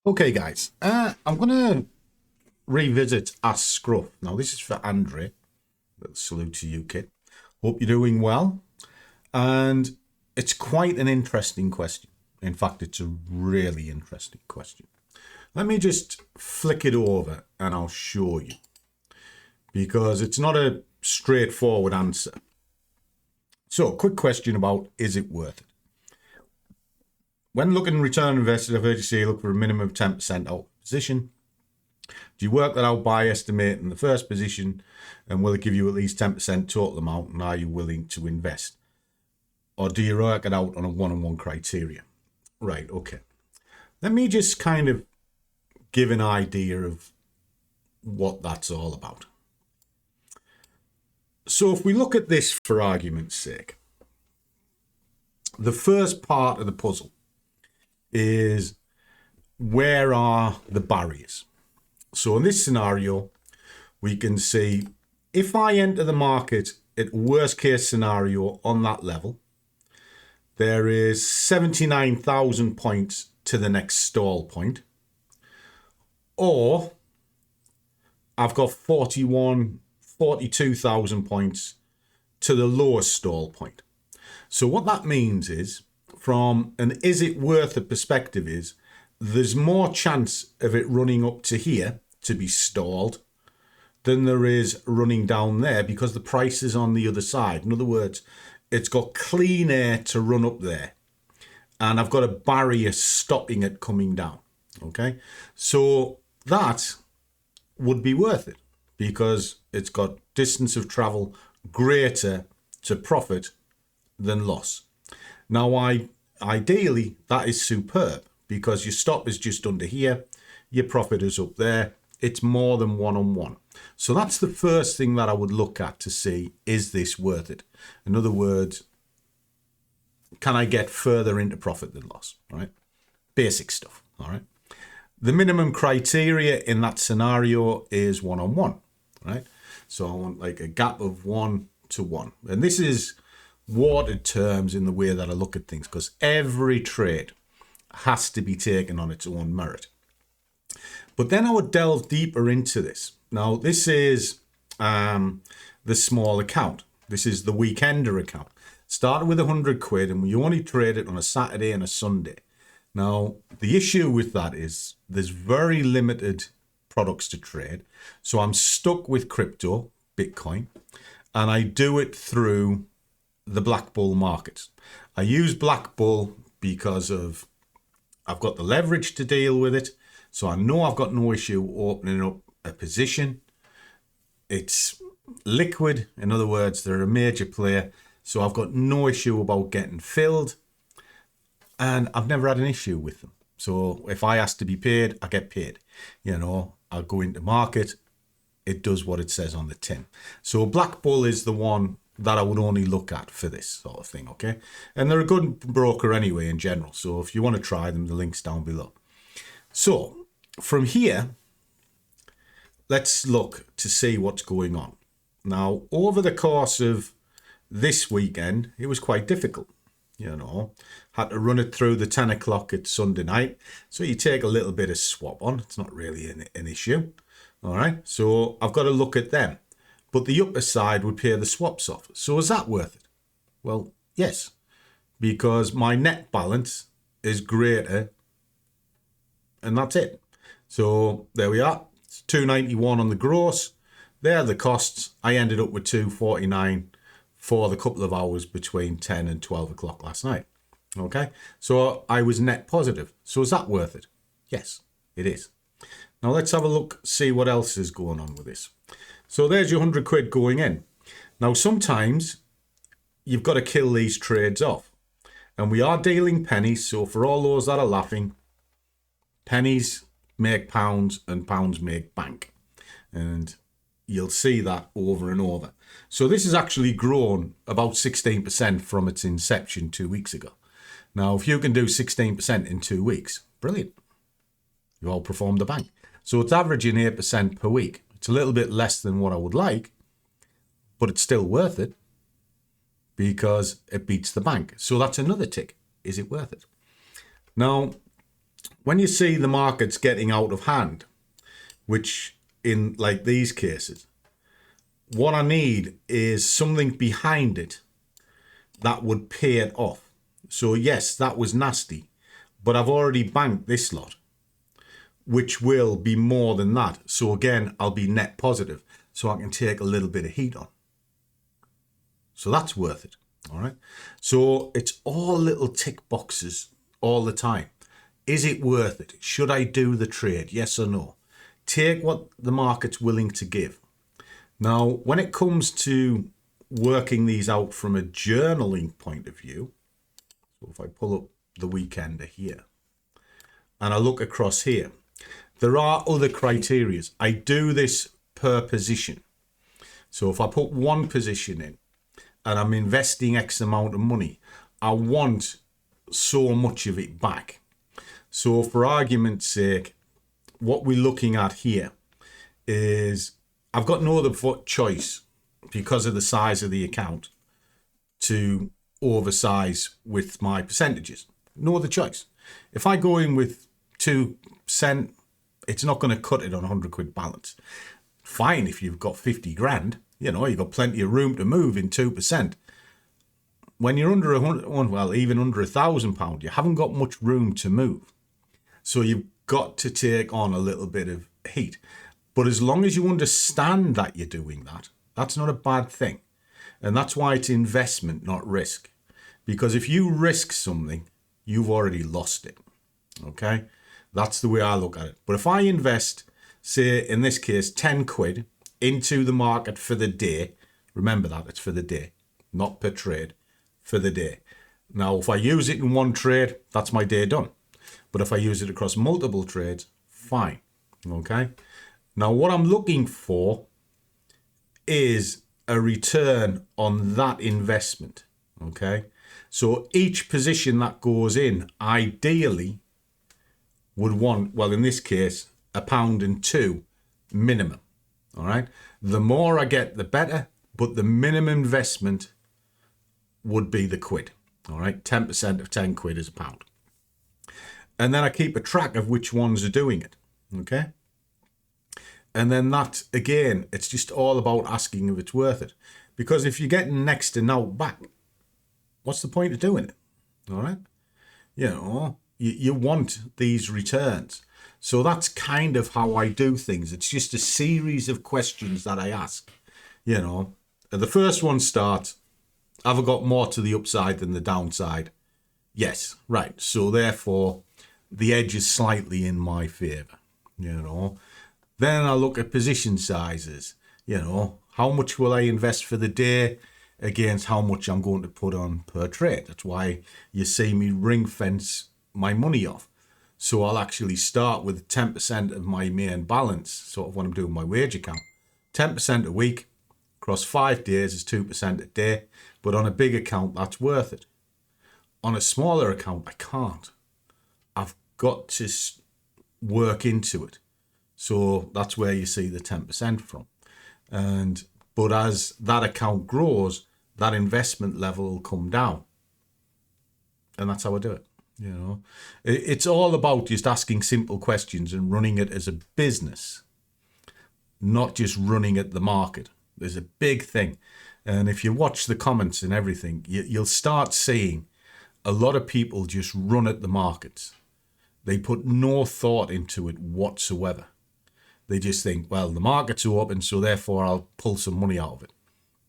Okay, guys, I'm going to revisit Ask Scruff. Now, this is for Andre. Salute to you, kid. Hope you're doing well. And it's quite an interesting question. In fact, it's a really interesting question. Let me just flick it over and I'll show you. Because it's not a straightforward answer. So, quick question about, is it worth it? When looking at return on investors, I've heard you say look for a minimum of 10% out of position. Do you work that out by estimating the first position, and will it give you at least 10% total amount, and are you willing to invest? Or do you work it out on a one-on-one criteria? Right, okay. Let me just kind of give an idea of what that's all about. So if we look at this for argument's sake, the first part of the puzzle is where are the barriers? So in this scenario, we can see if I enter the market at worst case scenario on that level, there is 79,000 points to the next stall point, or I've got 42,000 points to the lowest stall point. So what that means is, from an is it worth it perspective, is there's more chance of it running up to here to be stalled than there is running down there because the price is on the other side. In other words, it's got clean air to run up there and I've got a barrier stopping it coming down. Okay, so that would be worth it because it's got distance of travel greater to profit than loss. Now, ideally, that is superb because your stop is just under here, your profit is up there. It's more than one-on-one. So that's the first thing that I would look at to see, is this worth it? In other words, can I get further into profit than loss? All right, basic stuff. All right. The minimum criteria in that scenario is one-on-one. Right. So I want like a gap of 1 to 1. And this is watered terms in the way that I look at things because every trade has to be taken on its own merit. But then I would delve deeper into this. Now, this is the small account. This is the weekender account. Started with 100 quid and we only trade it on a Saturday and a Sunday. Now, the issue with that is there's very limited products to trade. So I'm stuck with crypto, Bitcoin, and I do it through the BlackBull Markets. I use BlackBull because of I've got the leverage to deal with it. So I know I've got no issue opening up a position. It's liquid. In other words, they're a major player. So I've got no issue about getting filled. And I've never had an issue with them. So if I ask to be paid, I get paid. You know, I'll go into market. It does what it says on the tin. So BlackBull is the one that I would only look at for this sort of thing, okay? And they're a good broker anyway in general. So if you want to try them, the link's down below. So from here, let's look to see what's going on. Now, over the course of this weekend, it was quite difficult. You know, had to run it through the 10 o'clock at Sunday night. So you take a little bit of swap on. It's not really an issue. All right. So I've got to look at them. But the upper side would pay the swaps off. So is that worth it? Well, yes. Because my net balance is greater. And that's it. So there we are. It's 291 on the gross. There are the costs. I ended up with 249 for the couple of hours between 10 and 12 o'clock last night. Okay, so I was net positive. So is that worth it? Yes, it is. Now let's have a look, see what else is going on with this. So there's your 100 quid going in. Now sometimes you've got to kill these trades off. And we are dealing pennies, so for all those that are laughing, pennies make pounds and pounds make bank. And you'll see that over and over. So this has actually grown about 16% from its inception 2 weeks ago. Now, if you can do 16% in 2 weeks, brilliant. You all performed the bank. So it's averaging 8% per week. It's a little bit less than what I would like, but it's still worth it because it beats the bank. So that's another tick. Is it worth it? Now, when you see the markets getting out of hand, which in like these cases, what I need is something behind it that would pay it off. So yes, that was nasty, but I've already banked this lot, which will be more than that. So again, I'll be net positive, so I can take a little bit of heat on. So that's worth it. All right. So it's all little tick boxes all the time. Is it worth it? Should I do the trade? Yes or no? Take what the market's willing to give. Now, when it comes to working these out from a journaling point of view, so if I pull up the weekender here and I look across here, there are other criteria. I do this per position. So if I put one position in and I'm investing X amount of money, I want so much of it back. So for argument's sake, what we're looking at here is I've got no other choice because of the size of the account to oversize with my percentages. No other choice. If I go in with 2%, it's not going to cut it on 100 quid balance. Fine if you've got 50 grand, you know, you've got plenty of room to move in 2%. When you're under 100, well, even under £1,000, you haven't got much room to move. So you've got to take on a little bit of heat. But as long as you understand that you're doing that, that's not a bad thing. And that's why it's investment, not risk. Because if you risk something, you've already lost it. Okay? That's the way I look at it. But if I invest, say, in this case, 10 quid into the market for the day, remember that, it's for the day, not per trade, for the day. Now, if I use it in one trade, that's my day done. But if I use it across multiple trades, fine. Okay? Now, what I'm looking for is a return on that investment. Okay? So each position that goes in, ideally, would want, well, in this case, £1.02 minimum. All right? The more I get, the better, but the minimum investment would be the quid. All right? 10% of 10 quid is £1. And then I keep a track of which ones are doing it. Okay? And then that, again, it's just all about asking if it's worth it. Because if you're getting next to now back, what's the point of doing it? All right? You know, you want these returns. So that's kind of how I do things. It's just a series of questions that I ask. You know, and the first one starts, have I got more to the upside than the downside? Yes, right. So therefore, the edge is slightly in my favour, you know. Then I look at position sizes, you know, how much will I invest for the day against how much I'm going to put on per trade. That's why you see me ring fence my money off. So I'll actually start with 10% of my main balance, sort of when I'm doing my wage account. 10% a week, across 5 days is 2% a day, but on a big account, that's worth it. On a smaller account, I can't. I've got to work into it. So that's where you see the 10% from. But as that account grows, that investment level will come down. And that's how I do it. You know, it's all about just asking simple questions and running it as a business, not just running at the market. There's a big thing. And if you watch the comments and everything, you'll start seeing a lot of people just run at the markets. They put no thought into it whatsoever. They just think, well, the markets are open, so therefore I'll pull some money out of it.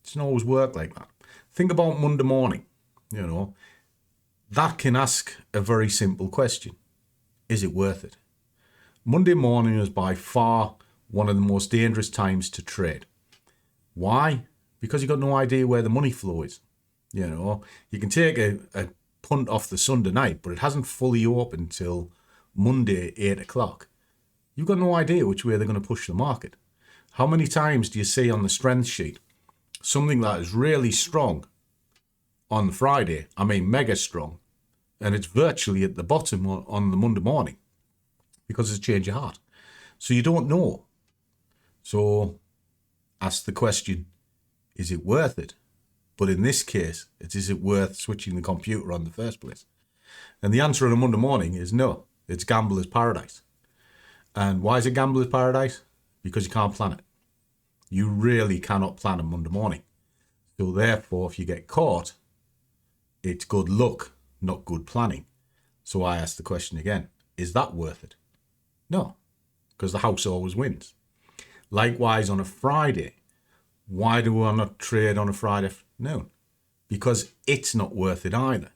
It doesn't always work like that. Think about Monday morning, you know. That can ask a very simple question. Is it worth it? Monday morning is by far one of the most dangerous times to trade. Why? Because you've got no idea where the money flow is. You know, you can take a punt off the Sunday night, but it hasn't fully opened till Monday, 8 o'clock. You've got no idea which way they're going to push the market. How many times do you see on the strength sheet something that is really strong on Friday, I mean mega strong, and it's virtually at the bottom on the Monday morning because it's a change of heart. So you don't know. So ask the question, is it worth it? But in this case, is it worth switching the computer on in the first place? And the answer on a Monday morning is no. It's gambler's paradise. And why is it gambler's paradise? Because you can't plan it. You really cannot plan a Monday morning. So therefore, if you get caught, it's good luck, not good planning. So I ask the question again, is that worth it? No, because the house always wins. Likewise, on a Friday, why do I not trade on a Friday afternoon? Because it's not worth it either.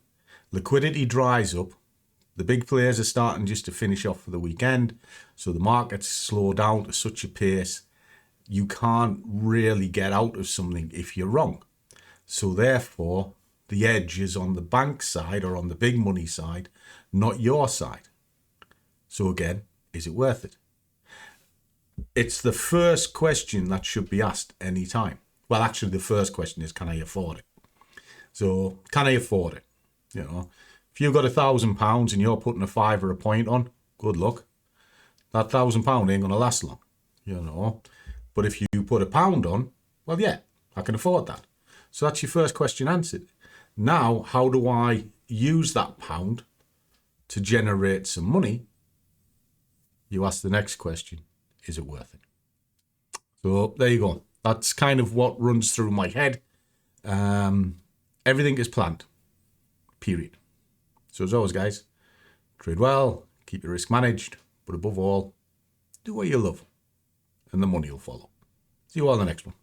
Liquidity dries up. The big players are starting just to finish off for the weekend. So the markets slow down to such a pace, you can't really get out of something if you're wrong. So therefore, the edge is on the bank side or on the big money side, not your side. So again, is it worth it? It's the first question that should be asked any time. Well, actually, the first question is, can I afford it? So, can I afford it? You know, if you've got £1,000 and you're putting a fiver a point on, good luck. That £1,000 ain't going to last long, you know. But if you put £1 on, well, yeah, I can afford that. So that's your first question answered. Now, how do I use that pound to generate some money? You ask the next question, is it worth it? So there you go. That's kind of what runs through my head. Everything is planned, period. So as always, guys, trade well, keep your risk managed, but above all, do what you love, and the money will follow. See you all in the next one.